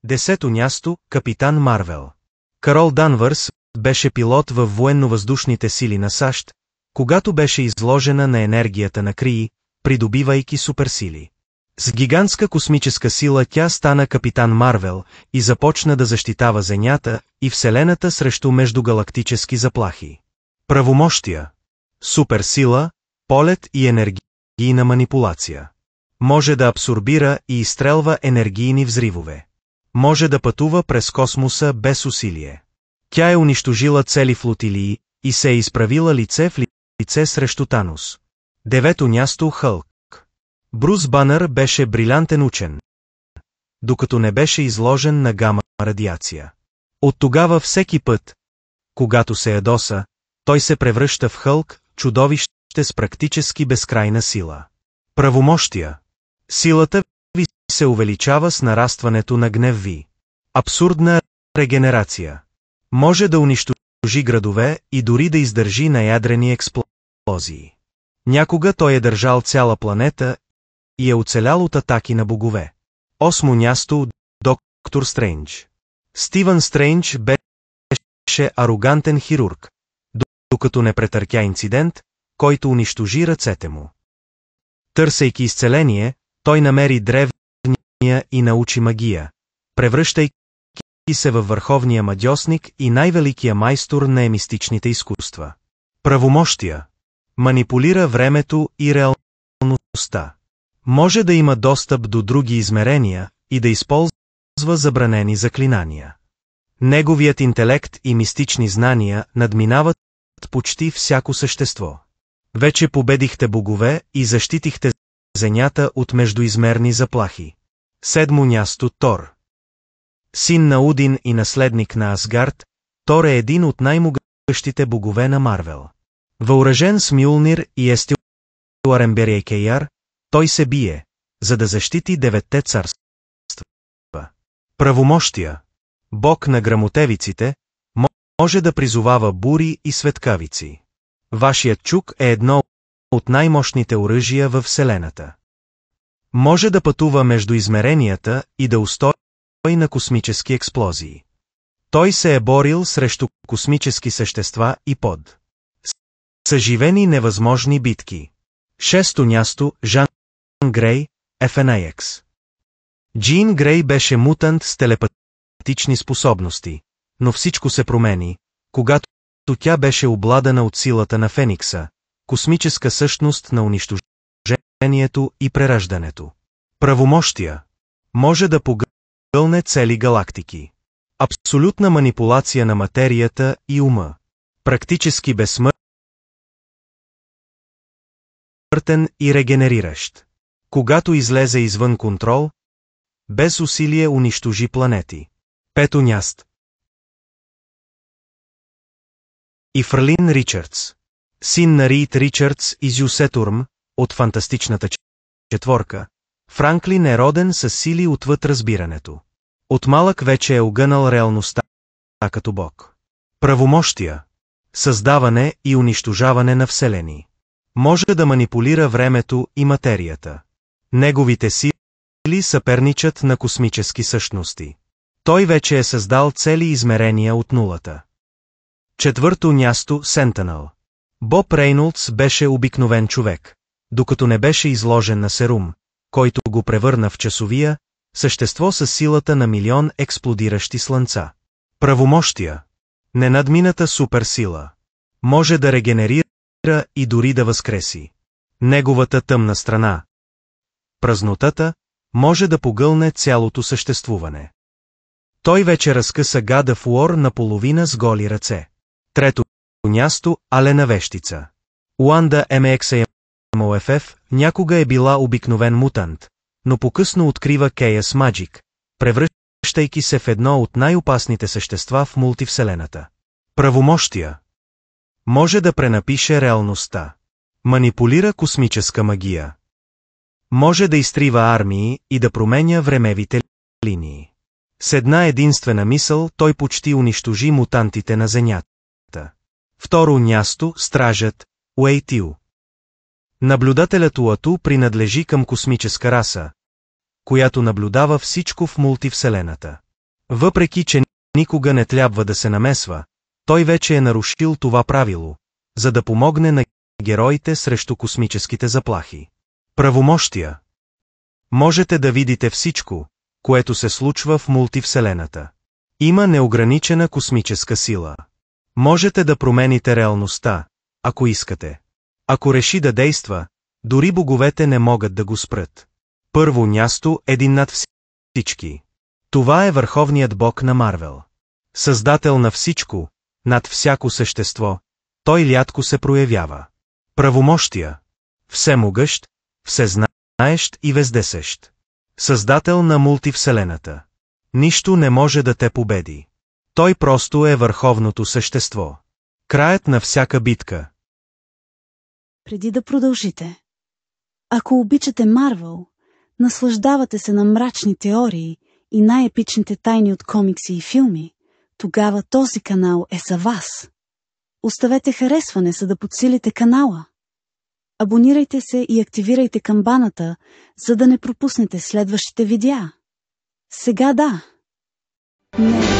10-то място, Капитан Марвел. Карол Данвърс беше пилот във военно-въздушните сили на САЩ, когато беше изложена на енергията на Крии, придобивайки суперсили. С гигантска космическа сила тя стана Капитан Марвел и започна да защитава Земята и Вселената срещу междугалактически заплахи. Правомощия. Суперсила, полет и енергийна манипулация. Може да абсорбира и изстрелва енергийни взривове. Може да пътува през космоса без усилие. Тя е унищожила цели флотилии и се е изправила лице в лице срещу Танос. 9-то място, Хълк. Брус Банър беше брилянтен учен, докато не беше изложен на гама радиация. От тогава всеки път, когато се ядоса, той се превръща в Хълк, чудовище с практически безкрайна сила. Правомощия. Силата ви се увеличава с нарастването на гнев ви. Абсурдна регенерация. Може да унищожи градове и дори да издържи на ядрени експлозии. Някога той е държал цяла планета и е оцелял от атаки на богове. 8-мо място, Доктор Стрейндж. Стивън Стрейндж беше арогантен хирург, докато не претърпя инцидент, който унищожи ръцете му. Търсейки изцеление, той намери древния и научи магия, превръщайки се във върховния магьосник и най-великия майстор на емистичните изкуства. Правомощия. Манипулира времето и реалността. Може да има достъп до други измерения и да използва забранени заклинания. Неговият интелект и мистични знания надминават почти всяко същество. Вече победихте богове и защитихте Земята от междуизмерни заплахи. 7-мо място, Тор. Син на Удин и наследник на Асгард, Тор е един от най-могъщите богове на Марвел. Въоръжен с Мюлнир и Естиларемберейкеяр, той се бие, за да защити 9-те царства. Правомощия. Бог на грамотевиците, може да призовава бури и светкавици. Вашият чук е едно от най-мощните оръжия във Вселената. Може да пътува между измеренията и да устои на космически експлозии. Той се е борил срещу космически същества и под съживени невъзможни битки. 6-то място, Жан Грей, FNIX. Джин Грей беше мутант с телепатични способности, но всичко се промени, когато тя беше обладана от силата на Феникса, космическа същност на унищожението и прераждането. Правомощия. Може да погълне цели галактики. Абсолютна манипулация на материята и ума. Практически безсмъртен и регенериращ. Когато излезе извън контрол, без усилие унищожи планети. 5-то място. Ифрлин Ричардс. Син на Рийд Ричардс и Зюсетурм, от фантастичната четворка, Франклин е роден с сили отвъд разбирането. От малък вече е огънал реалността като Бог. Правомощия. Създаване и унищожаване на вселени. Може да манипулира времето и материята. Неговите сили съперничат на космически същности. Той вече е създал цели измерения от нулата. 4-то място, Сентинел. Боб Рейнолдс беше обикновен човек, докато не беше изложен на серум, който го превърна в часовия, същество с силата на милион експлодиращи слънца. Правомощия. Ненадмината суперсила. Може да регенерира и дори да възкреси. Неговата тъмна страна, празнотата, може да погълне цялото съществуване. Той вече разкъса God of War наполовина с голи ръце. 3-то място, Алена Вещица. Уанда MXAMOFF някога е била обикновен мутант, но по-късно открива Chaos Magic, превръщайки се в едно от най-опасните същества в мултивселената. Правомощия. Може да пренапише реалността. Манипулира космическа магия. Може да изтрива армии и да променя времевите линии. С една единствена мисъл той почти унищожи мутантите на Земята. 2-ро място, Стражът, Уейтил. Наблюдателят Уату принадлежи към космическа раса, която наблюдава всичко в мултивселената. Въпреки че никога не трябва да се намесва, той вече е нарушил това правило, за да помогне на героите срещу космическите заплахи. Правомощия. Можете да видите всичко, което се случва в мултивселената. Има неограничена космическа сила. Можете да промените реалността, ако искате. Ако реши да действа, дори боговете не могат да го спрат. Първо място, един над всички. Това е върховният бог на Марвел. Създател на всичко, над всяко същество, той рядко се проявява. Правомощия. Всемогъщ, всезнаещ и вездесещ. Създател на мултивселената. Нищо не може да те победи. Той просто е върховното същество. Краят на всяка битка. Преди да продължите. Ако обичате Марвел, наслаждавате се на мрачни теории и най-епичните тайни от комикси и филми, тогава този канал е за вас. Оставете харесване, за да подсилите канала. Абонирайте се и активирайте камбаната, за да не пропуснете следващите видеа. Сега да. Не.